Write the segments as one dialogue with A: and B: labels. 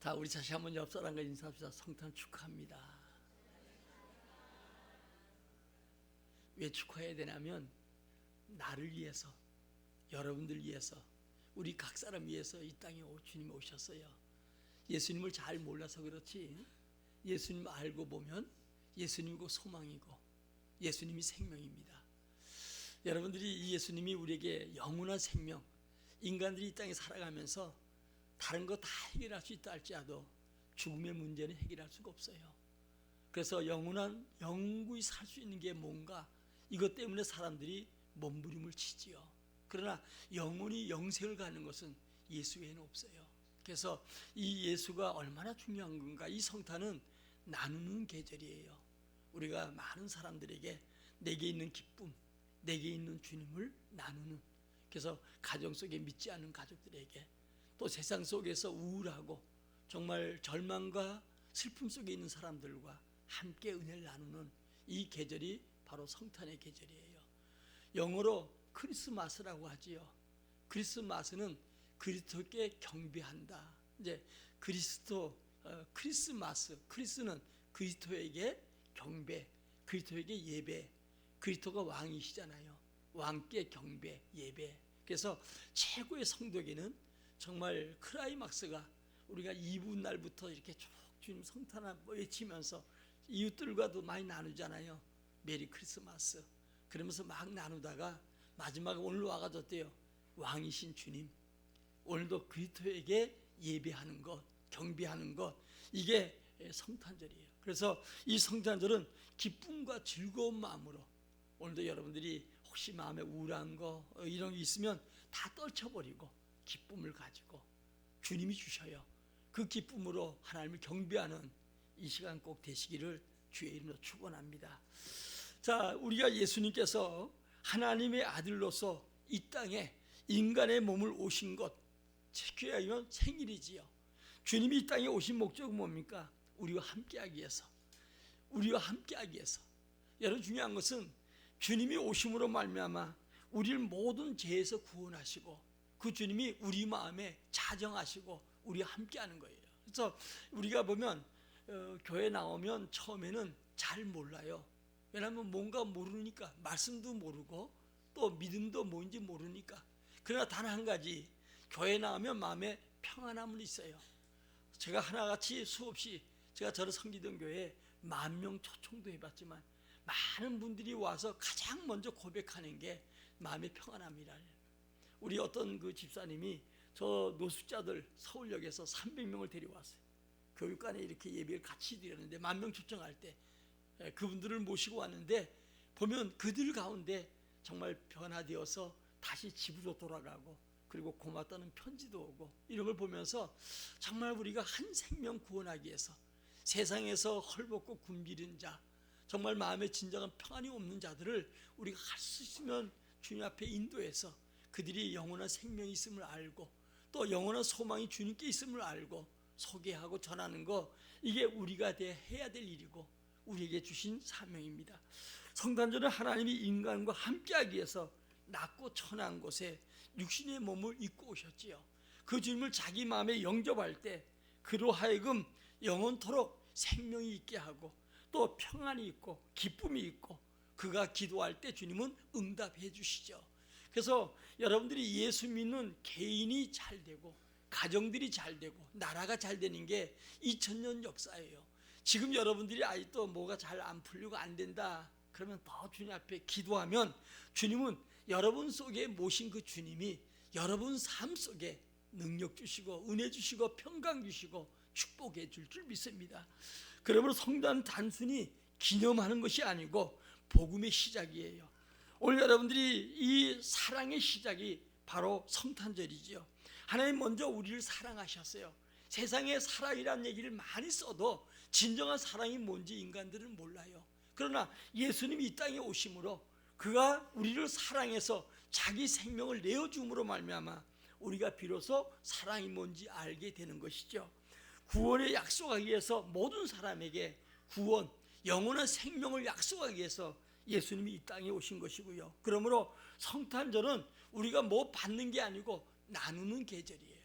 A: 자, 우리 다시 한번 옆 사람과 인사합시다. 성탄 축하합니다. 왜 축하해야 되냐면 나를 위해서, 여러분들 위해서, 우리 각 사람 위해서 이 땅에 주님이 오셨어요. 예수님을 잘 몰라서 그렇지 예수님 알고 보면 예수님이고 소망이고 예수님이 생명입니다. 여러분들이 이 예수님이 우리에게 영원한 생명, 인간들이 이 땅에 살아가면서 다른 거 다 해결할 수 있다 할지라도 죽음의 문제는 해결할 수가 없어요. 그래서 영구히 살 수 있는 게 뭔가, 이것 때문에 사람들이 몸부림을 치지요. 그러나 영원히 영생을 가는 것은 예수 외에는 없어요. 그래서 이 예수가 얼마나 중요한 건가. 이 성탄은 나누는 계절이에요. 우리가 많은 사람들에게 내게 있는 기쁨, 내게 있는 주님을 나누는, 그래서 가정 속에 믿지 않는 가족들에게, 또 세상 속에서 우울하고 정말 절망과 슬픔 속에 있는 사람들과 함께 은혜를 나누는 이 계절이 바로 성탄의 계절이에요. 영어로 크리스마스라고 하지요. 크리스마스는 그리스도께 경배한다. 이제 크리스마스, 크리스는 그리스도에게 경배, 그리스도에게 예배, 그리스도가 왕이시잖아요. 왕께 경배, 예배. 그래서 최고의 성도에게는 정말 크라이막스가, 우리가 이브 날부터 이렇게 쭉 주님 성탄을 외치면서 이웃들과도 많이 나누잖아요. 메리 크리스마스 그러면서 막 나누다가 마지막에 오늘 와가지고 어때요? 왕이신 주님, 오늘도 그리스도에게 예배하는 것, 경배하는 것, 이게 성탄절이에요. 그래서 이 성탄절은 기쁨과 즐거운 마음으로, 오늘도 여러분들이 혹시 마음에 우울한 거 이런 게 있으면 다 떨쳐버리고 기쁨을 가지고 주님이 주셔요. 그 기쁨으로 하나님을 경배하는 이 시간 꼭 되시기를 주의 이름으로 축원합니다. 자, 우리가 예수님께서 하나님의 아들로서 이 땅에 인간의 몸을 오신 것, 특히하면 생일이지요. 주님이 이 땅에 오신 목적은 뭡니까? 우리와 함께하기 위해서, 우리와 함께하기 위해서. 여러분, 중요한 것은 주님이 오심으로 말미암아 우리를 모든 죄에서 구원하시고 그 주님이 우리 마음에 자정하시고 우리와 함께하는 거예요. 그래서 우리가 보면 교회 나오면 처음에는 잘 몰라요. 왜냐하면 뭔가 모르니까, 말씀도 모르고 또 믿음도 뭔지 모르니까. 그러나 단 한 가지, 교회 나오면 마음에 평안함은 있어요. 제가 하나같이 수없이, 제가 저를 섬기던 교회에 10,000명 초청도 해봤지만 많은 분들이 와서 가장 먼저 고백하는 게 마음의 평안함이라. 우리 어떤 그 집사님이 저 노숙자들 서울역에서 300명을 데려왔어요. 교육관에 이렇게 예배를 같이 드렸는데 10,000명 초청할 때 그분들을 모시고 왔는데, 보면 그들 가운데 정말 변화되어서 다시 집으로 돌아가고, 그리고 고맙다는 편지도 오고, 이런 걸 보면서 정말 우리가 한 생명 구원하기 위해서 세상에서 헐벗고 굶주린 자, 정말 마음에 진정한 평안이 없는 자들을 우리가 할 수 있으면 주님 앞에 인도해서 그들이 영원한 생명이 있음을 알고 또 영원한 소망이 주님께 있음을 알고 소개하고 전하는 거, 이게 우리가 해야 될 일이고 우리에게 주신 사명입니다. 성탄절은 하나님이 인간과 함께하기 위해서 낮고 천한 곳에 육신의 몸을 입고 오셨지요. 그 주님을 자기 마음에 영접할 때 그로 하여금 영원토록 생명이 있게 하고 또 평안이 있고 기쁨이 있고, 그가 기도할 때 주님은 응답해 주시죠. 그래서 여러분들이 예수 믿는 개인이 잘 되고 가정들이 잘 되고 나라가 잘 되는 게 2000년 역사예요. 지금 여러분들이 아직도 뭐가 잘 안 풀리고 안 된다 그러면 더 주님 앞에 기도하면 주님은 여러분 속에 모신 그 주님이 여러분 삶 속에 능력 주시고 은혜 주시고 평강 주시고 축복해 줄 믿습니다. 그러므로 성탄은 단순히 기념하는 것이 아니고 복음의 시작이에요. 오늘 여러분들이 이 사랑의 시작이 바로 성탄절이지요. 하나님 먼저 우리를 사랑하셨어요. 세상에 사랑이라는 얘기를 많이 써도 진정한 사랑이 뭔지 인간들은 몰라요. 그러나 예수님이 이 땅에 오심으로 그가 우리를 사랑해서 자기 생명을 내어줌으로 말미암아 우리가 비로소 사랑이 뭔지 알게 되는 것이죠. 구원의 약속하기 위해서 모든 사람에게 구원, 영원한 생명을 약속하기 위해서 예수님이 이 땅에 오신 것이고요. 그러므로 성탄절은 우리가 뭐 받는 게 아니고 나누는 계절이에요.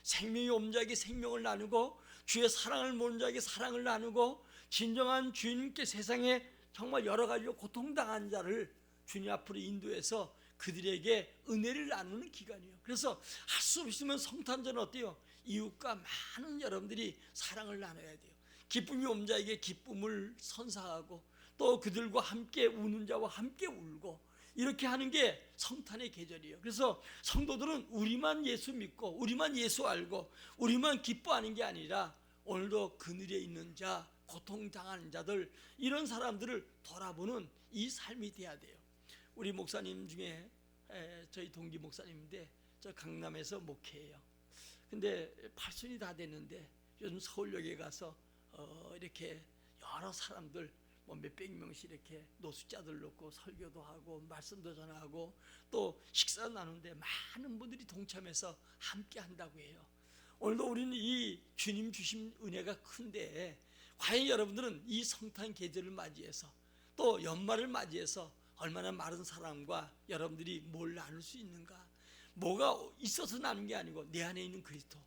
A: 생명이 없는 자에게 생명을 나누고 주의 사랑을 모르는 자에게 사랑을 나누고 진정한 주님께 세상에 정말 여러 가지로 고통당한 자를 주님 앞으로 인도해서 그들에게 은혜를 나누는 기간이에요. 그래서 할 수 없으면 성탄절은 어때요? 이웃과 많은 여러분들이 사랑을 나눠야 돼요. 기쁨이 없는 자에게 기쁨을 선사하고 또 그들과 함께 우는 자와 함께 울고 이렇게 하는 게 성탄의 계절이에요. 그래서 성도들은 우리만 예수 믿고 우리만 예수 알고 우리만 기뻐하는 게 아니라 오늘도 그늘에 있는 자, 고통당하는 자들, 이런 사람들을 돌아보는 이 삶이 돼야 돼요. 우리 목사님 중에 저희 동기 목사님인데 저 강남에서 목회해요. 근데 80이 다 됐는데 요즘 서울역에 가서 이렇게 여러 사람들 뭐 몇백 명씩 이렇게 노숙자들 놓고 설교도 하고 말씀도 전하고 또 식사 나누는데 많은 분들이 동참해서 함께 한다고 해요. 오늘도 우리는 이 주님 주신 은혜가 큰데 과연 여러분들은 이 성탄 계절을 맞이해서 또 연말을 맞이해서 얼마나 많은 사람과 여러분들이 뭘 나눌 수 있는가? 뭐가 있어서 나눈 게 아니고 내 안에 있는 그리스도,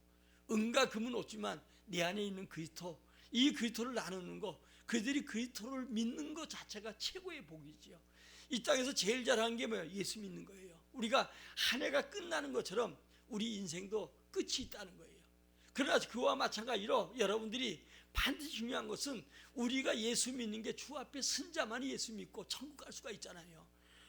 A: 은과 금은 없지만 내 안에 있는 그리스도, 이 그리스도를 나누는 거, 그들이 그리스도를 믿는 것 자체가 최고의 복이지요. 이 땅에서 제일 잘하는 게 뭐예요? 예수 믿는 거예요. 우리가 한 해가 끝나는 것처럼 우리 인생도 끝이 있다는 거예요. 그러나 그와 마찬가지로 여러분들이 반드시 중요한 것은 우리가 예수 믿는 게 주 앞에 선 자만이 예수 믿고 천국 갈 수가 있잖아요.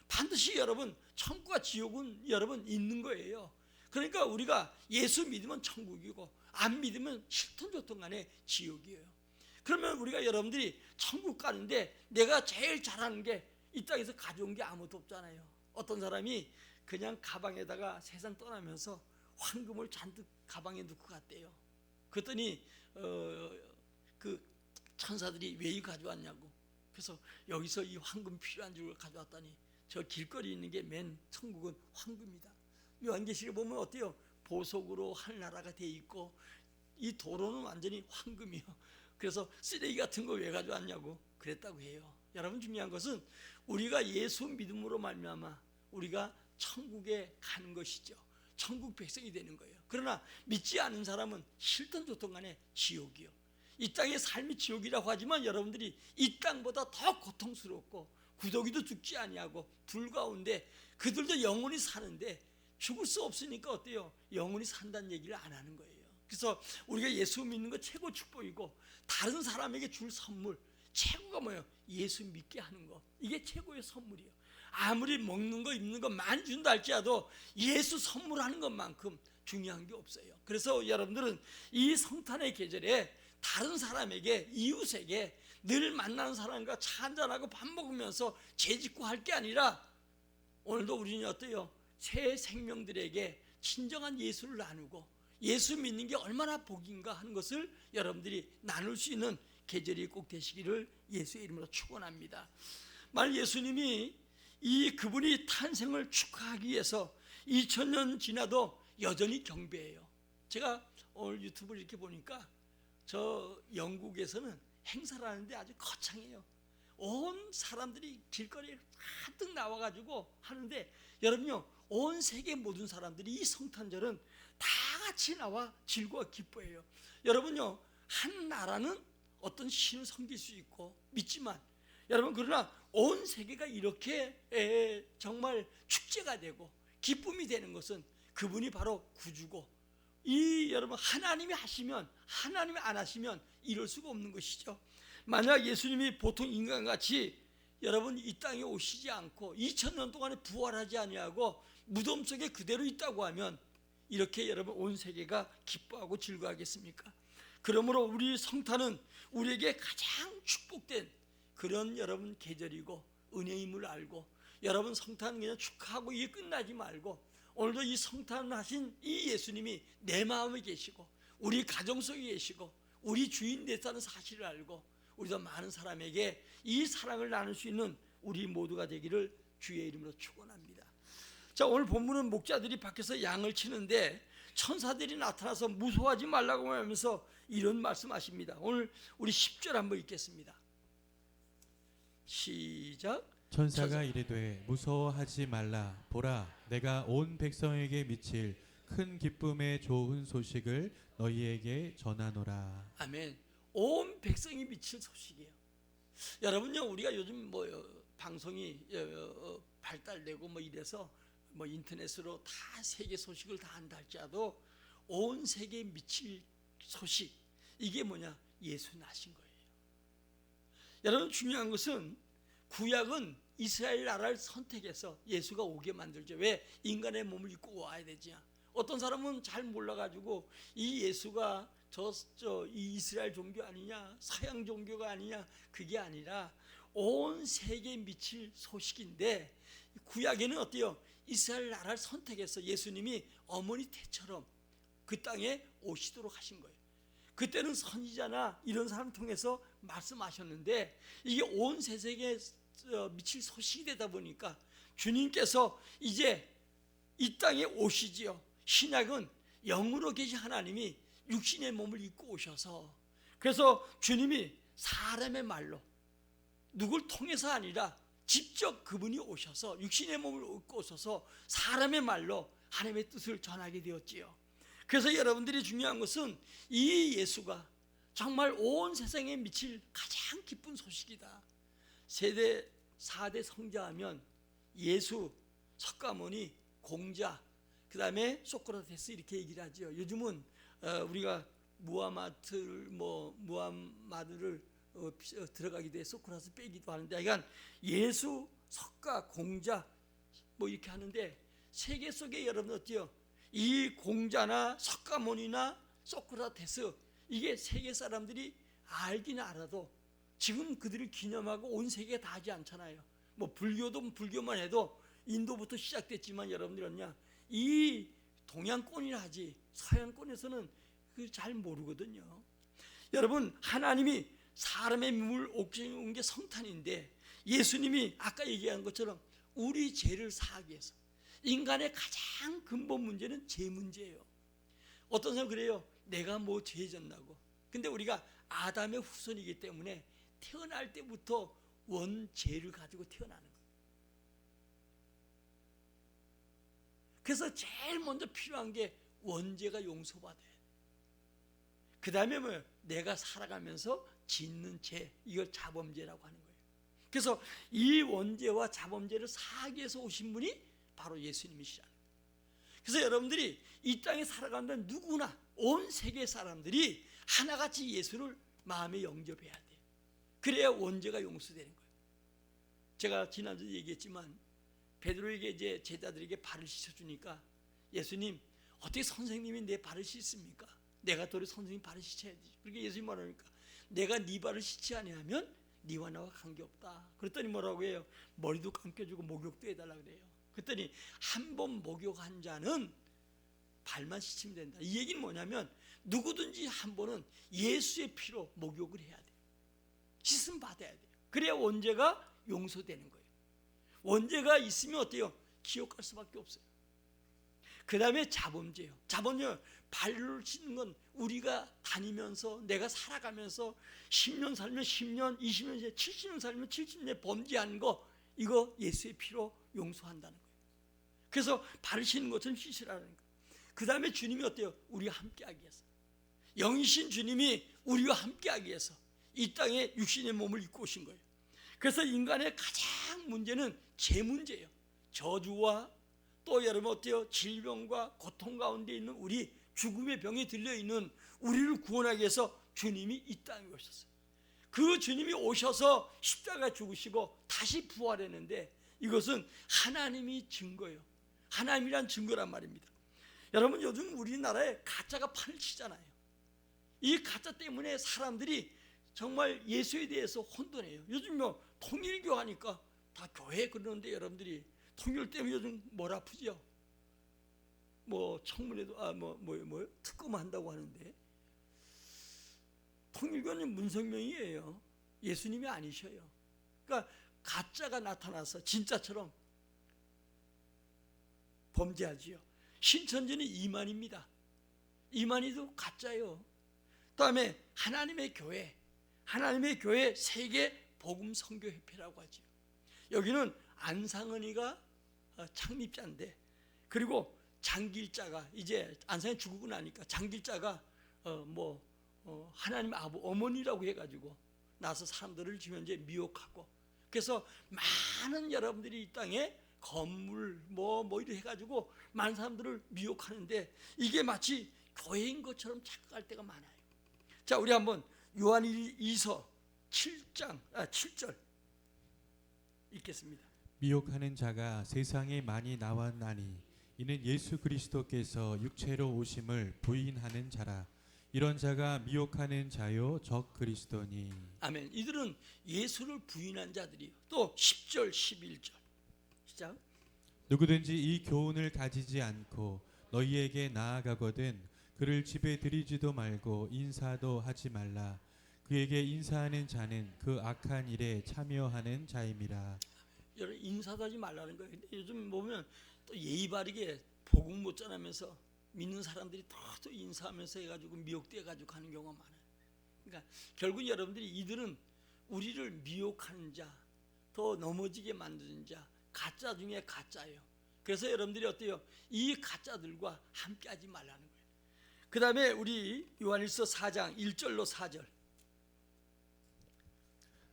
A: 반드시 여러분 천국과 지옥은 여러분 있는 거예요. 그러니까 우리가 예수 믿으면 천국이고 안 믿으면 실ton 좋든 간에 지옥이에요. 그러면 우리가 여러분들이 천국 가는데 내가 제일 잘하는 게 이 땅에서 가져온 게 아무도 없잖아요. 어떤 사람이 그냥 가방에다가 세상 떠나면서 황금을 잔뜩 가방에 넣고 갔대요. 그랬더니 그 천사들이 왜 이거 가져왔냐고. 그래서 여기서 이 황금 필요한 줄 가져왔더니 저 길거리 있는 게 맨 천국은 황금이다. 요한계시록에 보면 어때요? 보석으로 하늘나라가 돼 있고 이 도로는 완전히 황금이요. 그래서 쓰레기 같은 거 왜 가져왔냐고 그랬다고 해요. 여러분 중요한 것은 우리가 예수 믿음으로 말미암아 우리가 천국에 가는 것이죠. 천국 백성이 되는 거예요. 그러나 믿지 않은 사람은 싫든 좋든 간에 지옥이요. 이 땅의 삶이 지옥이라고 하지만 여러분들이 이 땅보다 더 고통스럽고 구더기도 죽지 아니하고 불 가운데 그들도 영원히 사는데 죽을 수 없으니까 어때요? 영원히 산다는 얘기를 안 하는 거예요. 그래서 우리가 예수 믿는 거 최고 축복이고 다른 사람에게 줄 선물 최고가 뭐예요? 예수 믿게 하는 거. 이게 최고의 선물이에요. 아무리 먹는 거 입는 거 많이 준다 할지라도 예수 선물하는 것만큼 중요한 게 없어요. 그래서 여러분들은 이 성탄의 계절에 다른 사람에게 이웃에게 늘 만나는 사람과 차 한잔하고 밥 먹으면서 죄짓고 할 게 아니라 오늘도 우리는 어때요? 새 생명들에게 진정한 예수를 나누고 예수 믿는 게 얼마나 복인가 하는 것을 여러분들이 나눌 수 있는 계절이 꼭 되시기를 예수의 이름으로 축원합니다. 만약 예수님이 그분이 탄생을 축하하기 위해서 2000년 지나도 여전히 경배해요. 제가 오늘 유튜브를 이렇게 보니까 저 영국에서는 행사를 하는데 아주 거창해요. 온 사람들이 길거리에 가득 나와가지고 하는데 여러분요, 온 세계 모든 사람들이 이 성탄절은 다 같이 나와 즐거워 기뻐해요. 여러분요, 한 나라는 어떤 신을 섬길 수 있고 믿지만 여러분 그러나 온 세계가 이렇게 정말 축제가 되고 기쁨이 되는 것은 그분이 바로 구주고 여러분 하나님이 하시면 하나님이 안 하시면 이럴 수가 없는 것이죠. 만약 예수님이 보통 인간같이 여러분 이 땅에 오시지 않고 2000년 동안에 부활하지 아니하고 무덤 속에 그대로 있다고 하면 이렇게 여러분 온 세계가 기뻐하고 즐거워하겠습니까? 그러므로 우리 성탄은 우리에게 가장 축복된 그런 여러분 계절이고 은혜임을 알고 여러분 성탄 그냥 축하하고 이게 끝나지 말고 오늘도 이 성탄을 하신 이 예수님이 내 마음에 계시고 우리 가정 속에 계시고 우리 주인 됐다는 사실을 알고 우리도 많은 사람에게 이 사랑을 나눌 수 있는 우리 모두가 되기를 주의 이름으로 축원합니다. 자, 오늘 본문은 목자들이 밖에서 양을 치는데 천사들이 나타나서 무서워하지 말라고 하면서 이런 말씀하십니다. 오늘 우리 10절 한번 읽겠습니다. 시작.
B: 천사가 이르되 무서워하지 말라. 보라, 내가 온 백성에게 미칠 큰 기쁨의 좋은 소식을 너희에게 전하노라.
A: 아멘. 온 백성이 미칠 소식이에요. 여러분요, 우리가 요즘 뭐 방송이 발달되고 뭐 이래서 뭐 인터넷으로 다 세계 소식을 다 한다 할지라도 온 세계에 미칠 소식, 이게 뭐냐? 예수 나신 거예요. 여러분, 중요한 것은 구약은 이스라엘 나라를 선택해서 예수가 오게 만들죠. 왜? 인간의 몸을 입고 와야 되지. 어떤 사람은 잘 몰라가지고 이 예수가 이 이스라엘 종교 아니냐, 서양 종교가 아니냐, 그게 아니라 온 세계에 미칠 소식인데, 구약에는 어때요? 이스라엘 나라를 선택해서 예수님이 어머니 태처럼 그 땅에 오시도록 하신 거예요. 그때는 선지자나 이런 사람 통해서 말씀하셨는데, 이게 온 세상에 미칠 소식이 되다 보니까 주님께서 이제 이 땅에 오시지요. 신약은 영으로 계신 하나님이 육신의 몸을 입고 오셔서, 그래서 주님이 사람의 말로, 누굴 통해서 아니라 직접 그분이 오셔서 육신의 몸을 입고 오셔서 사람의 말로 하나님의 뜻을 전하게 되었지요. 그래서 여러분들이 중요한 것은 이 예수가 정말 온 세상에 미칠 가장 기쁜 소식이다. 4대 성자하면 예수, 석가모니, 공자, 그 다음에 소크라테스, 이렇게 얘기를 하죠. 요즘은 우리가 무하마드를 들어가기도 해 소크라테스 빼기도 하는데, 그러니까 예수, 석가, 공자 뭐 이렇게 하는데, 세계 속에 여러분 어때요? 이 공자나 석가모니나 소크라테스, 이게 세계 사람들이 알긴 알아도 지금 그들을 기념하고 온 세계가 다 하지 않잖아요. 뭐 불교도 불교만 해도 인도부터 시작됐지만 여러분들은요, 이 동양권이라 하지 서양권에서는 그 잘 모르거든요. 여러분, 하나님이 사람의 몸을 온 게 성탄인데, 예수님이 아까 얘기한 것처럼 우리 죄를 사하기 위해서, 인간의 가장 근본 문제는 죄 문제예요. 어떤 사람 그래요. 내가 뭐 죄 졌나고. 근데 우리가 아담의 후손이기 때문에 태어날 때부터 원죄를 가지고 태어나는 거예요. 그래서 제일 먼저 필요한 게 원죄가 용서받아야 돼. 그 다음에 뭐예요? 내가 살아가면서 짓는 죄, 이걸 자범죄라고 하는 거예요. 그래서 이 원죄와 자범죄를 사하기 위해서 오신 분이 바로 예수님이시라는 거예요. 그래서 여러분들이 이 땅에 살아가는 누구나, 온 세계 사람들이 하나같이 예수를 마음에 영접해야 돼요. 그래야 원죄가 용서되는 거예요. 제가 지난주에 얘기했지만 베드로에게 이제 제자들에게 발을 씻어주니까, 예수님, 어떻게 선생님이 내 발을 씻습니까? 내가 도리 선생님 발을 씻어야지. 그렇게 예수님 말하니까, 내가 네 발을 씻지 아니하면 네와 나와 관계없다. 그랬더니 뭐라고 해요? 머리도 감겨주고 목욕도 해달라 그래요. 그랬더니 한 번 목욕한 자는 발만 씻으면 된다. 이 얘기는 뭐냐면, 누구든지 한 번은 예수의 피로 목욕을 해야 돼요. 씻음 받아야 돼요. 그래야 원죄가 용서되는 거예요. 원죄가 있으면 어때요? 지옥 갈 수밖에 없어요. 그 다음에 자범죄요. 자범죄, 발을 씻는 건 우리가 다니면서, 내가 살아가면서 10년 살면 10년, 20년, 70년 살면 70년 범죄한 거, 이거 예수의 피로 용서한다는 거예요. 그래서 발을 씻는 것은 씻으라는 거예요. 그 다음에 주님이 어때요? 우리와 함께하기 위해서, 영이신 주님이 우리와 함께하기 위해서 이 땅에 육신의 몸을 입고 오신 거예요. 그래서 인간의 가장 문제는 죄 문제예요. 저주와 또 여러분 어때요? 질병과 고통 가운데 있는 우리, 죽음의 병에 들려있는 우리를 구원하기 위해서 주님이 이 땅에 오셨어요. 그 주님이 오셔서 십자가 죽으시고 다시 부활했는데, 이것은 하나님이 증거예요. 하나님이란 증거란 말입니다. 여러분, 요즘 우리나라에 가짜가 판을 치잖아요. 이 가짜 때문에 사람들이 정말 예수에 대해서 혼돈해요. 요즘 뭐 통일교 하니까 다 교회 그러는데, 여러분들이 통일 때문에 요즘 뭘 아프죠? 뭐 청문회도 특검 한다고 하는데, 통일교는 문성명이에요. 예수님이 아니셔요. 그러니까 가짜가 나타나서 진짜처럼 범죄하지요. 신천지는 이만희입니다. 이만희도 가짜예요. 그다음에 하나님의 교회 세계 복음 선교 협회라고 하죠. 여기는 안상은이가 창립자인데, 그리고 장길자가 이제 안산에 죽고 나니까 장길자가 하나님 어머니라고 해가지고 나서 사람들을 지금 이제 미혹하고, 그래서 많은 여러분들이 이 땅에 건물 이렇게 해가지고 많은 사람들을 미혹하는데, 이게 마치 교회인 것처럼 착각할 때가 많아요. 자, 우리 한번 요한 2서 7절 읽겠습니다.
B: 미혹하는 자가 세상에 많이 나왔나니 이는 예수 그리스도께서 육체로 오심을 부인하는 자라. 이런 자가 미혹하는 자요 적 그리스도니.
A: 아멘. 이들은 예수를 부인한 자들이요. 또 10절 11절 시작.
B: 누구든지 이 교훈을 가지지 않고 너희에게 나아가거든 그를 집에 들이지도 말고 인사도 하지 말라. 그에게 인사하는 자는 그 악한 일에 참여하는 자임이라.
A: 여러분, 인사도 하지 말라는 거예요. 근데 요즘 보면 또 예의 바르게 복음 못 전하면서 믿는 사람들이 또 인사하면서 해가지고 미혹돼 가지고 하는 경우가 많아요. 그러니까 결국 여러분들이, 이들은 우리를 미혹하는 자, 더 넘어지게 만드는 자, 가짜 중에 가짜예요. 그래서 여러분들이 어때요? 이 가짜들과 함께하지 말라는 거예요. 그 다음에 우리 요한일서 4장 1절로 4절.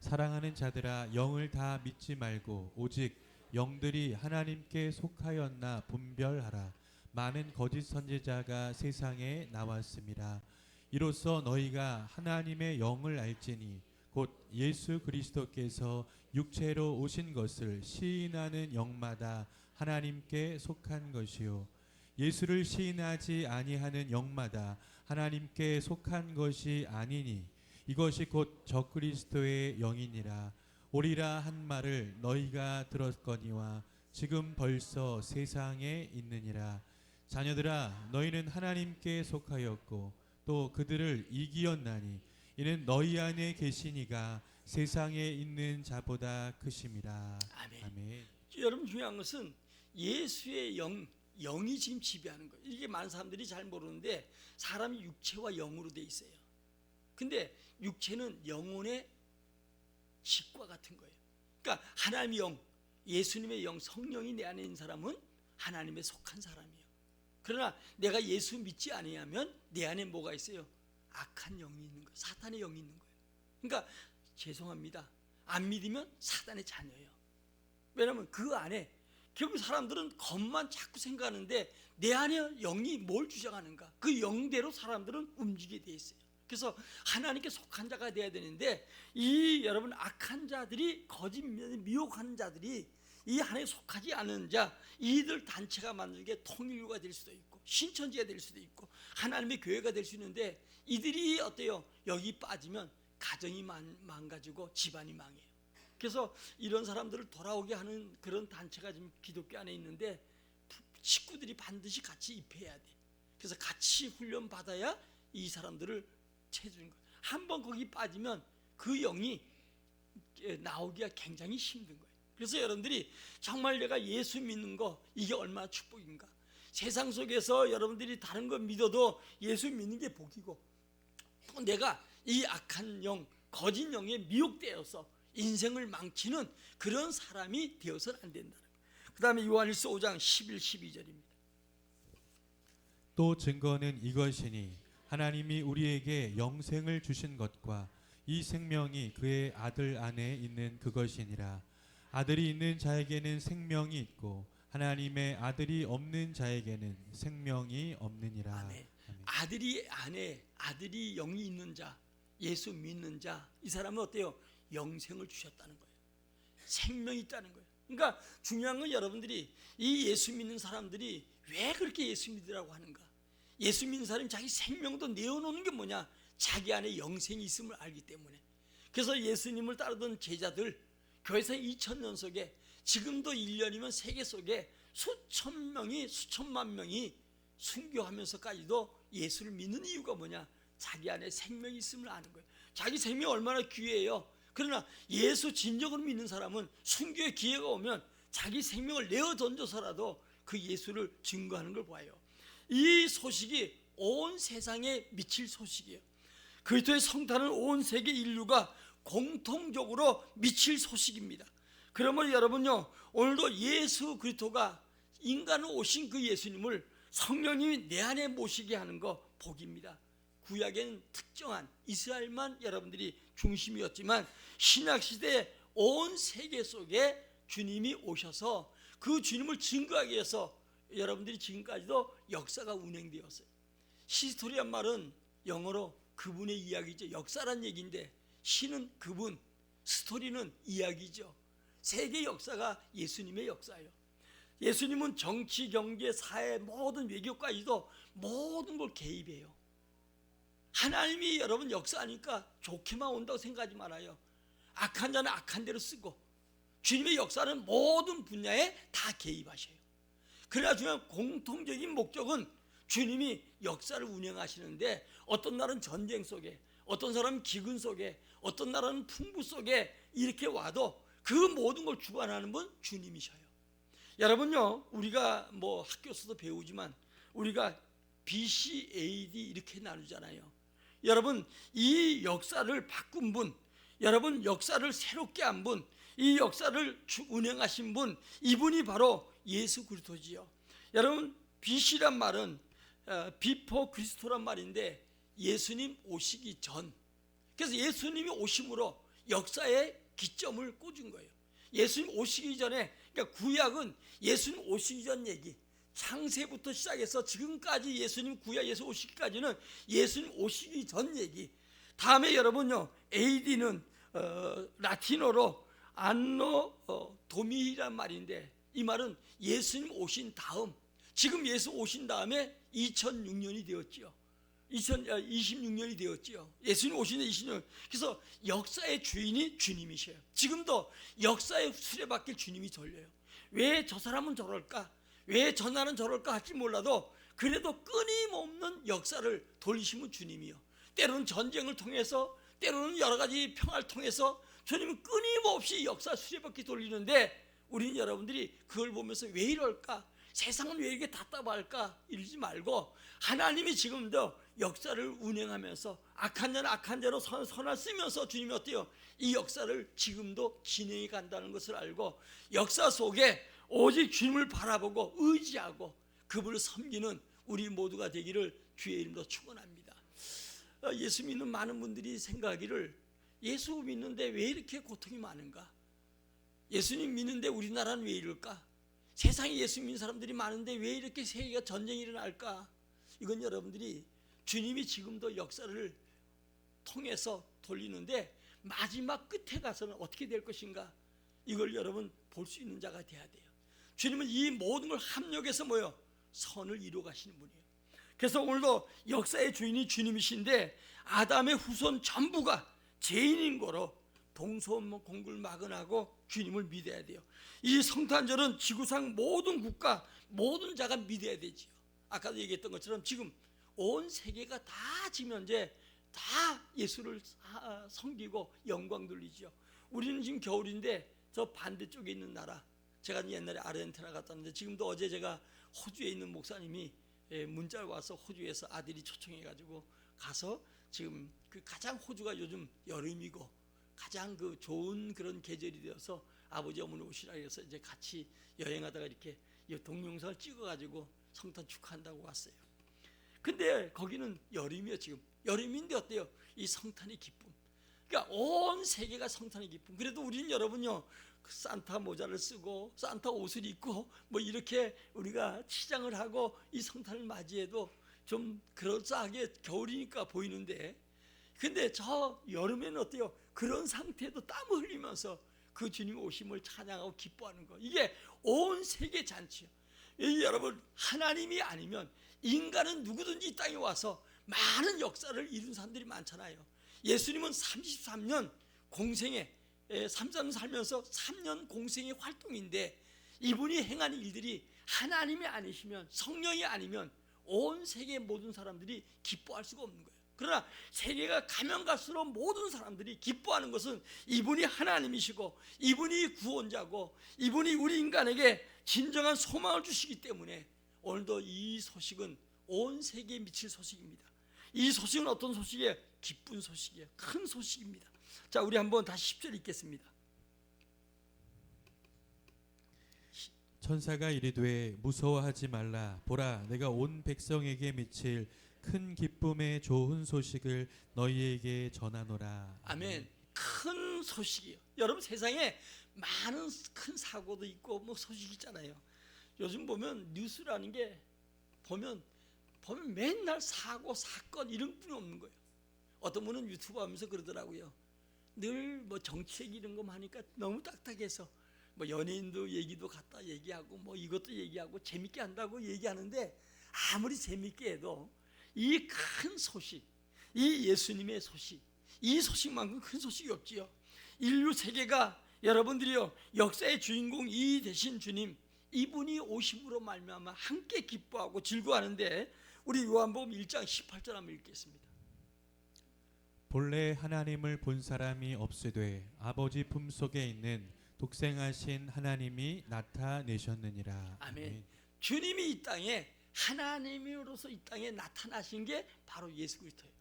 B: 사랑하는 자들아 영을 다 믿지 말고 오직 영들이 하나님께 속하였나 분별하라. 많은 거짓 선지자가 세상에 나왔습니다. 이로써 너희가 하나님의 영을 알지니 곧 예수 그리스도께서 육체로 오신 것을 시인하는 영마다 하나님께 속한 것이요 예수를 시인하지 아니하는 영마다 하나님께 속한 것이 아니니 이것이 곧 적그리스도의 영이니라. 오리라 한 말을 너희가 들었거니와 지금 벌써 세상에 있느니라. 자녀들아 너희는 하나님께 속하였고 또 그들을 이기었나니 이는 너희 안에 계시니가 세상에 있는 자보다 크심이라.
A: 아멘.
B: 아멘.
A: 여러분, 중요한 것은 예수의 영이 지금 지배하는 거예요. 이게 많은 사람들이 잘 모르는데, 사람이 육체와 영으로 돼 있어요. 근데 육체는 영혼의 직과 같은 거예요. 그러니까 하나님의 영, 예수님의 영, 성령이 내 안에 있는 사람은 하나님에 속한 사람이에요. 그러나 내가 예수 믿지 아니하면 내 안에 뭐가 있어요? 악한 영이 있는 거예요. 사탄의 영이 있는 거예요. 그러니까 죄송합니다, 안 믿으면 사탄의 자녀예요. 왜냐하면 그 안에 결국 사람들은 것만 자꾸 생각하는데 내 안에 영이 뭘 주장하는가, 그 영대로 사람들은 움직이게 돼 있어요. 그래서 하나님께 속한 자가 돼야 되는데, 이 여러분 악한 자들이, 거짓 미혹하는 자들이 이 하나님에 속하지 않은 자, 이들 단체가 만드는 게 통일교가 될 수도 있고 신천지가 될 수도 있고 하나님의 교회가 될 수 있는데, 이들이 어때요? 여기 빠지면 가정이 망가지고 집안이 망해요. 그래서 이런 사람들을 돌아오게 하는 그런 단체가 지금 기독교 안에 있는데, 식구들이 반드시 같이 입회해야 돼. 그래서 같이 훈련 받아야 이 사람들을 채주는 거예요. 한번 거기 빠지면 그 영이 나오기가 굉장히 힘든 거예요. 그래서 여러분들이 정말 내가 예수 믿는 거, 이게 얼마나 축복인가. 세상 속에서 여러분들이 다른 거 믿어도 예수 믿는 게 복이고, 또 내가 이 악한 영, 거짓 영에 미혹되어서 인생을 망치는 그런 사람이 되어서는 안 된다는 거예요. 그 다음에 요한일서 5장 11, 12절입니다.
B: 또 증거는 이것이니 하나님이 우리에게 영생을 주신 것과 이 생명이 그의 아들 안에 있는 그것이니라. 아들이 있는 자에게는 생명이 있고 하나님의 아들이 없는 자에게는 생명이 없느니라.
A: 아멘. 아들이 안에, 아들이 영이 있는 자, 예수 믿는 자, 이 사람은 어때요? 영생을 주셨다는 거예요. 생명이 있다는 거예요. 그러니까 중요한 건 여러분들이, 이 예수 믿는 사람들이 왜 그렇게 예수 믿으라고 하는가? 예수 믿는 사람이 자기 생명도 내어놓는 게 뭐냐? 자기 안에 영생이 있음을 알기 때문에. 그래서 예수님을 따르던 제자들, 교회에서 2000년 속에, 지금도 1년이면 세계 속에 수천 명이, 수천만 명이 순교하면서까지도 예수를 믿는 이유가 뭐냐? 자기 안에 생명이 있음을 아는 거예요. 자기 생명이 얼마나 귀해요. 그러나 예수 진정으로 믿는 사람은 순교의 기회가 오면 자기 생명을 내어 던져서라도 그 예수를 증거하는 걸 봐요. 이 소식이 온 세상에 미칠 소식이에요. 그리스도의 성탄은 온 세계 인류가 공통적으로 미칠 소식입니다. 그러면 여러분요, 오늘도 예수 그리스도가 인간으로 오신 그 예수님을 성령님이 내 안에 모시게 하는 거 복입니다. 구약에는 특정한 이스라엘만 여러분들이 중심이었지만 신약시대에 온 세계 속에 주님이 오셔서 그 주님을 증거하기 위해서 여러분들이 지금까지도 역사가 운행되었어요. 히스토리란 말은 영어로 그분의 이야기죠. 역사란 얘기인데 시는 그분, 스토리는 이야기죠. 세계 역사가 예수님의 역사예요. 예수님은 정치, 경제, 사회, 모든 외교까지도 모든 걸 개입해요. 하나님이 여러분 역사하니까 좋게만 온다고 생각하지 말아요. 악한 자는 악한 대로 쓰고 주님의 역사는 모든 분야에 다 개입하셔요. 그러나 중요한 공통적인 목적은 주님이 역사를 운영하시는데 어떤 날은 전쟁 속에, 어떤 사람은 기근 속에, 어떤 나라는 풍부 속에 이렇게 와도 그 모든 걸 주관하는 분 주님이셔요. 여러분요, 우리가 뭐 학교에서도 배우지만 우리가 BC, AD 이렇게 나누잖아요. 여러분, 이 역사를 바꾼 분, 여러분 역사를 새롭게 한 분, 이 역사를 운영하신 분, 이분이 바로 예수 그리스도지요. 여러분, BC란 말은 비포 그리스도란 말인데 예수님 오시기 전, 그래서 예수님이 오심으로 역사의 기점을 꽂은 거예요. 예수님 오시기 전에, 그러니까 구약은 예수님 오시기 전 얘기, 창세부터 시작해서 지금까지 예수님 구약 예수 오시기까지는 예수님 오시기 전 얘기. 다음에 여러분요, AD는 라틴어로 안노 도미란 말인데 이 말은 예수님 오신 다음, 지금 예수 오신 다음에 2006년이 되었지요. 2026년이 되었지요. 예수님 오신 20년. 그래서 역사의 주인이 주님이셔요. 지금도 역사의 수레바퀴를 주님이 돌려요. 왜 저 사람은 저럴까? 왜 저 나라는 저럴까 할지 몰라도 그래도 끊임없는 역사를 돌리시면 주님이요. 때로는 전쟁을 통해서, 때로는 여러 가지 평화를 통해서 주님은 끊임없이 역사 수레바퀴 돌리는데 우리는 여러분들이 그걸 보면서 왜 이럴까? 세상은 왜 이렇게 답답할까? 이러지 말고 하나님이 지금도 역사를 운행하면서 악한 자는 악한 자로 선을 쓰면서 주님이 어때요? 이 역사를 지금도 진행해 간다는 것을 알고 역사 속에 오직 주님을 바라보고 의지하고 그분을 섬기는 우리 모두가 되기를 주의 이름으로 축원합니다. 예수 믿는 많은 분들이 생각하기를 예수 믿는데 왜 이렇게 고통이 많은가? 예수님 믿는데 우리나라는 왜 이럴까? 세상에 예수 믿는 사람들이 많은데 왜 이렇게 세계가 전쟁이 일어날까? 이건 여러분들이 주님이 지금도 역사를 통해서 돌리는데 마지막 끝에 가서는 어떻게 될 것인가? 이걸 여러분 볼 수 있는 자가 돼야 돼요. 주님은 이 모든 걸 합력해서 뭐요? 선을 이루어 가시는 분이에요. 그래서 오늘도 역사의 주인이 주님이신데 아담의 후손 전부가 죄인인 거로 동서공굴 막은하고 주님을 믿어야 돼요. 이 성탄절은 지구상 모든 국가, 모든 자가 믿어야 되지요. 아까도 얘기했던 것처럼 지금 온 세계가 다 지금 현재 다 예수를 섬기고 영광 돌리지요. 우리는 지금 겨울인데 저 반대쪽에 있는 나라, 제가 옛날에 아르헨티나 갔다 왔는데 지금도 어제 제가 호주에 있는 목사님이 문자를 와서 호주에서 아들이 초청해가지고 가서 지금 그 가장 호주가 요즘 여름이고 가장 그 좋은 그런 계절이 되어서 아버지 어머니 오시라 해서 이제 같이 여행하다가 이렇게 동영상을 찍어가지고 성탄 축하한다고 왔어요. 근데 거기는 여름이요. 지금 여름인데 어때요? 이 성탄의 기쁨. 그러니까 온 세계가 성탄의 기쁨. 그래도 우리는 여러분요, 산타 모자를 쓰고 산타 옷을 입고 뭐 이렇게 우리가 치장을 하고 이 성탄을 맞이해도 좀 그럴싸하게 겨울이니까 보이는데, 근데 저 여름에는 어때요? 그런 상태에도 땀을 흘리면서 그 주님 오심을 찬양하고 기뻐하는 거, 이게 온 세계 잔치요. 여러분, 하나님이 아니면 인간은 누구든지 이 땅에 와서 많은 역사를 이룬 사람들이 많잖아요. 예수님은 33년 공생에 33년 살면서 3년 공생의 활동인데 이분이 행한 일들이 하나님이 아니시면, 성령이 아니면 온 세계 모든 사람들이 기뻐할 수가 없는 거예요. 그러나 세계가 가면 갈수록 모든 사람들이 기뻐하는 것은 이분이 하나님이시고 이분이 구원자고 이분이 우리 인간에게 진정한 소망을 주시기 때문에 오늘도 이 소식은 온 세계에 미칠 소식입니다. 이 소식은 어떤 소식이에요? 기쁜 소식이에요. 큰 소식입니다. 자, 우리 한번 다시 10절 읽겠습니다.
B: 천사가 이르되 무서워하지 말라. 보라, 내가 온 백성에게 미칠 큰 기쁨의 좋은 소식을 너희에게 전하노라.
A: 아멘. 큰 소식이요. 여러분, 세상에 많은 큰 사고도 있고 뭐 소식이 있잖아요. 요즘 보면 뉴스라는 게 보면 맨날 사고 사건 이런 뿐이 없는 거예요. 어떤 분은 유튜브 하면서 그러더라고요. 늘 뭐 정책 이런 거 하니까 너무 딱딱해서 뭐 연예인도 얘기도 갖다 얘기하고 뭐 이것도 얘기하고 재밌게 한다고 얘기하는데, 아무리 재밌게 해도 이 큰 소식, 이 예수님의 소식, 이 소식만큼 큰 소식이 없지요. 인류 세계가 여러분들이요, 역사의 주인공 이 되신 주님, 이분이 오심으로 말미암아 함께 기뻐하고 즐거워하는데, 우리 요한복음 1장 18절 한번 읽겠습니다.
B: 본래 하나님을 본 사람이 없으되 아버지 품속에 있는 독생하신 하나님이 나타내셨느니라.
A: 아멘. 주님이 이 땅에 하나님으로서 이 땅에 나타나신 게 바로 예수 그리스도예요.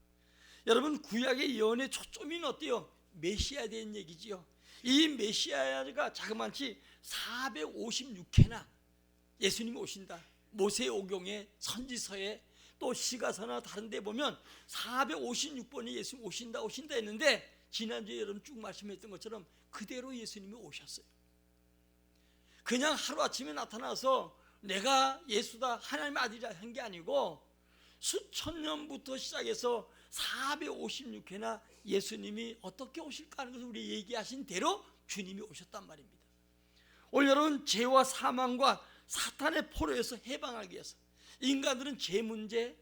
A: 여러분, 구약의 예언의 초점이 어때요? 메시아에 대한 얘기지요. 이 메시아가 자그마치 456회나 예수님이 오신다. 모세오경에, 선지서에, 또 시가서나 다른 데 보면 456번이 예수님 오신다 했는데, 지난주에 여러분 쭉 말씀했던 것처럼 그대로 예수님이 오셨어요. 그냥 하루아침에 나타나서 내가 예수다, 하나님의 아들이라 한 게 아니고, 수천 년부터 시작해서 456회나 예수님이 어떻게 오실까 하는 것을 우리 얘기하신 대로 주님이 오셨단 말입니다. 오늘 여러분, 죄와 사망과 사탄의 포로에서 해방하기 위해서 인간들은 죄 문제,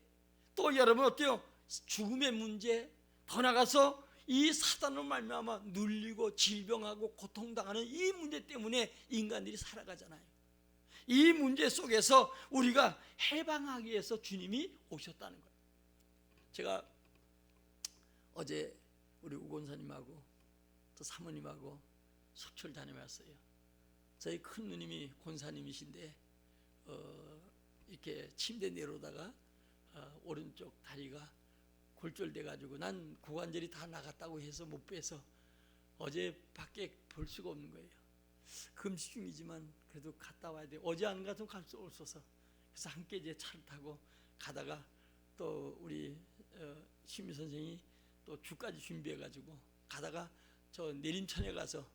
A: 또 여러분 어때요? 죽음의 문제, 더 나가서 이 사단으로 말미암아 눌리고 질병하고 고통당하는 이 문제 때문에 인간들이 살아가잖아요. 이 문제 속에서 우리가 해방하기 위해서 주님이 오셨다는 거예요. 제가 어제 우리 우 권사님하고 또 사모님하고 속초를 다녀왔어요. 저희 큰 누님이 권사님이신데 이렇게 침대 내려오다가 오른쪽 다리가 골절돼 가지고, 난 고관절이 다 나갔다고 해서 못 빼서 어제 밖에 볼 수가 없는 거예요. 금식 중이지만 그래도 갔다 와야 돼. 어제 안 가도 갈 수 없어서, 그래서 함께 이제 차를 타고 가다가 또 우리 심리 선생이 또 죽까지 준비해 가지고 가다가 저 내림천에 가서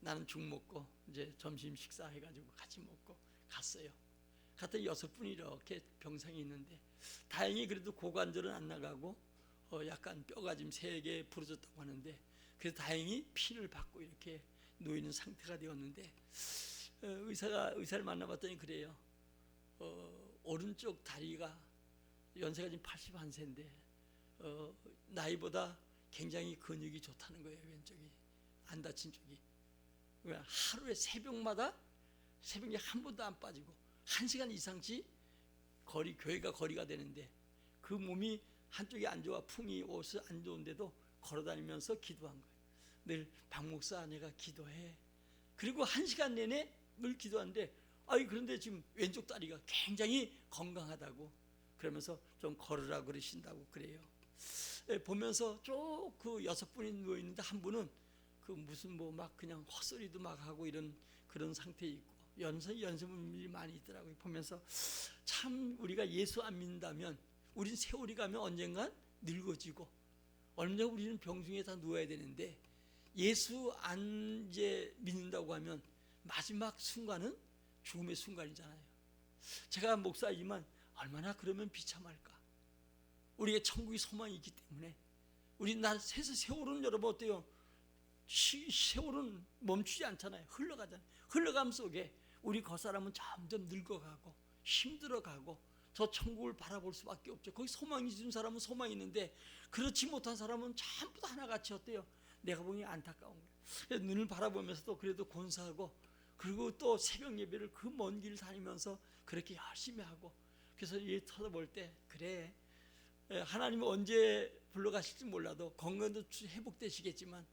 A: 나는 죽 먹고 이제 점심 식사해 가지고 같이 먹고 갔어요. 갔더니 6분이 이렇게 병상에 있는데, 다행히 그래도 고관절은 안 나가고 약간 뼈가 지금 3개 부러졌다고 하는데, 그래서 다행히 피를 받고 이렇게 놓이는 상태가 되었는데, 의사를 만나봤더니 그래요. 오른쪽 다리가 연세가 지금 81세인데 나이보다 굉장히 근육이 좋다는 거예요. 왼쪽이 안 다친 쪽이. 하루에 새벽에 한 번도 안 빠지고 1시간 이상씩 교회가 거리가 되는데, 그 몸이 한쪽이 안 좋아, 풍이 옷이 안 좋은데도 걸어다니면서 기도한 거예요. 늘 박 목사, 내가 기도해. 그리고 1시간 내내 늘 기도하는데, 그런데 지금 왼쪽 다리가 굉장히 건강하다고 그러면서 좀 걸으라 그러신다고 그래요. 보면서 쭉 그 6분이 누워 있는데, 한 분은 그 무슨 뭐 막 그냥 헛소리도 막 하고 이런 그런 상태에 있고, 연세분들이 많이 있더라고요. 보면서 참 우리가 예수 안 믿는다면, 우린 세월이 가면 언젠간 늙어지고 언젠가 우리는 병중에 다 누워야 되는데, 예수 안 이제 믿는다고 하면 마지막 순간은 죽음의 순간이잖아요. 제가 목사이지만 얼마나 그러면 비참할까. 우리의 천국이 소망이 있기 때문에 우리 세월은 여러분 어때요? 세월은 멈추지 않잖아요. 흘러가잖아요. 흘러감 속에 우리 겉사람은 점점 늙어가고 힘들어가고 저 천국을 바라볼 수밖에 없죠. 거기 소망이 있는 사람은 소망이 있는데, 그렇지 못한 사람은 전부 다 하나같이 어때요? 내가 보니 안타까운 거예요. 그래서 눈을 바라보면서도 그래도 권사하고, 그리고 또 새벽 예배를 그 먼 길 다니면서 그렇게 열심히 하고, 그래서 이 쳐다볼 때, 그래, 하나님은 언제 불러가실지 몰라도 건강도 회복되시겠지만,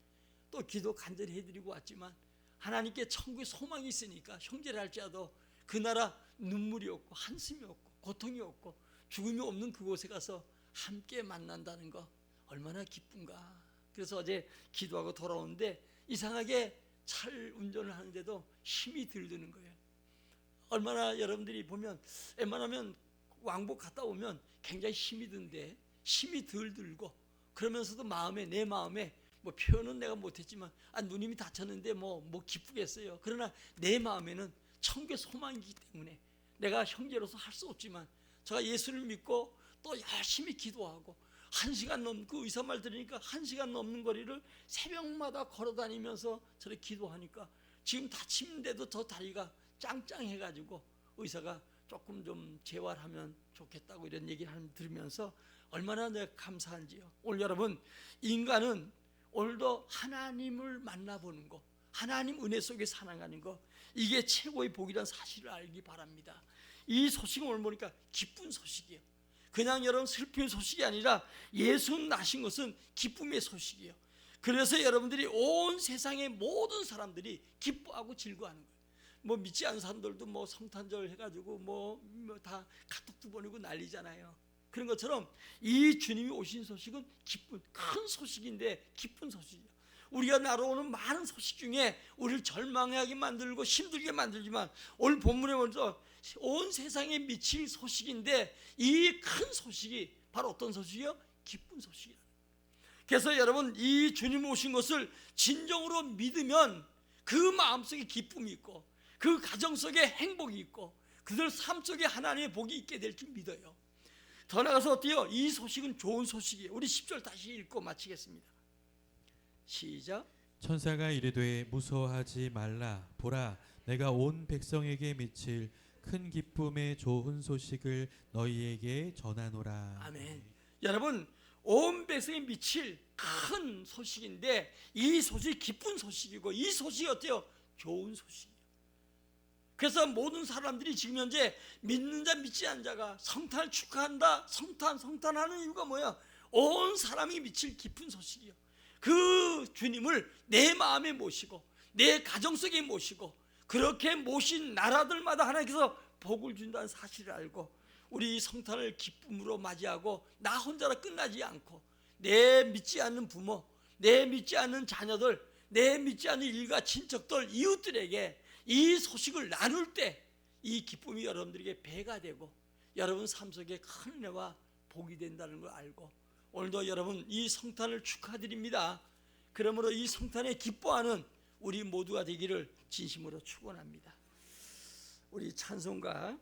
A: 또 기도 간절히 해드리고 왔지만, 하나님께 천국에 소망이 있으니까 형제를 할지라도 그 나라 눈물이 없고 한숨이 없고 고통이 없고 죽음이 없는 그곳에 가서 함께 만난다는 거 얼마나 기쁜가. 그래서 어제 기도하고 돌아오는데 이상하게 차를 운전을 하는데도 힘이 들 드는 거예요. 얼마나 여러분들이 보면 웬만하면 왕복 갔다 오면 굉장히 힘이 든데 힘이 덜 들고 그러면서도 내 마음에 뭐 표현은 내가 못했지만 누님이 다쳤는데 뭐 기쁘겠어요. 그러나 내 마음에는 천국의 소망이기 때문에 내가 형제로서 할 수 없지만 제가 예수를 믿고 또 열심히 기도하고 1시간 넘는 그 의사 말 들으니까 1시간 넘는 거리를 새벽마다 걸어다니면서 저렇게 기도하니까 지금 다치는데도 저 다리가 짱짱해가지고 의사가 조금 좀 재활하면 좋겠다고 이런 얘기를 들으면서 얼마나 내가 감사한지요. 오늘 여러분, 인간은 오늘도 하나님을 만나보는 거, 하나님 은혜 속에 살아가는 거, 이게 최고의 복이라는 사실을 알기 바랍니다. 이 소식은 오늘 보니까 기쁜 소식이에요. 그냥 여러분 슬픈 소식이 아니라 예수 나신 것은 기쁨의 소식이에요. 그래서 여러분들이 온 세상의 모든 사람들이 기뻐하고 즐거워하는 거예요. 뭐 믿지 않는 사람들도 뭐 성탄절 해가지고 뭐 다 카톡도 보내고 난리잖아요. 그런 것처럼 이 주님이 오신 소식은 기쁜 큰 소식인데 기쁜 소식이에요. 우리가 날아오는 많은 소식 중에 우리를 절망하게 만들고 힘들게 만들지만 오늘 본문에 먼저 온 세상에 미칠 소식인데 이 큰 소식이 바로 어떤 소식이요? 기쁜 소식이에요. 그래서 여러분, 이 주님 오신 것을 진정으로 믿으면 그 마음속에 기쁨이 있고 그 가정 속에 행복이 있고 그들 삶 속에 하나님의 복이 있게 될 줄 믿어요. 더 나가서 어때요? 이 소식은 좋은 소식이에요. 우리 10절 다시 읽고 마치겠습니다. 시작.
B: 천사가 이르되 무서워하지 말라. 보라, 내가 온 백성에게 미칠 큰 기쁨의 좋은 소식을 너희에게 전하노라.
A: 아멘. 여러분, 온 백성에 미칠 큰 소식인데 이 소식이 기쁜 소식이고 이 소식이 어때요? 좋은 소식이에요. 그래서 모든 사람들이 지금 현재 믿는 자 믿지 않는 자가 성탄을 축하한다. 성탄하는 이유가 뭐야? 온 사람이 미칠 기쁜 소식이에요. 그 주님을 내 마음에 모시고 내 가정 속에 모시고 그렇게 모신 나라들마다 하나님께서 복을 준다는 사실을 알고 우리 성탄을 기쁨으로 맞이하고 나 혼자라 끝나지 않고 내 믿지 않는 부모, 내 믿지 않는 자녀들, 내 믿지 않는 일가 친척들, 이웃들에게 이 소식을 나눌 때 이 기쁨이 여러분들에게 배가 되고 여러분 삶 속에 큰 은혜와 복이 된다는 걸 알고 오늘도 여러분 이 성탄을 축하드립니다. 그러므로 이 성탄에 기뻐하는 우리 모두가 되기를 진심으로 축원합니다. 우리 찬송가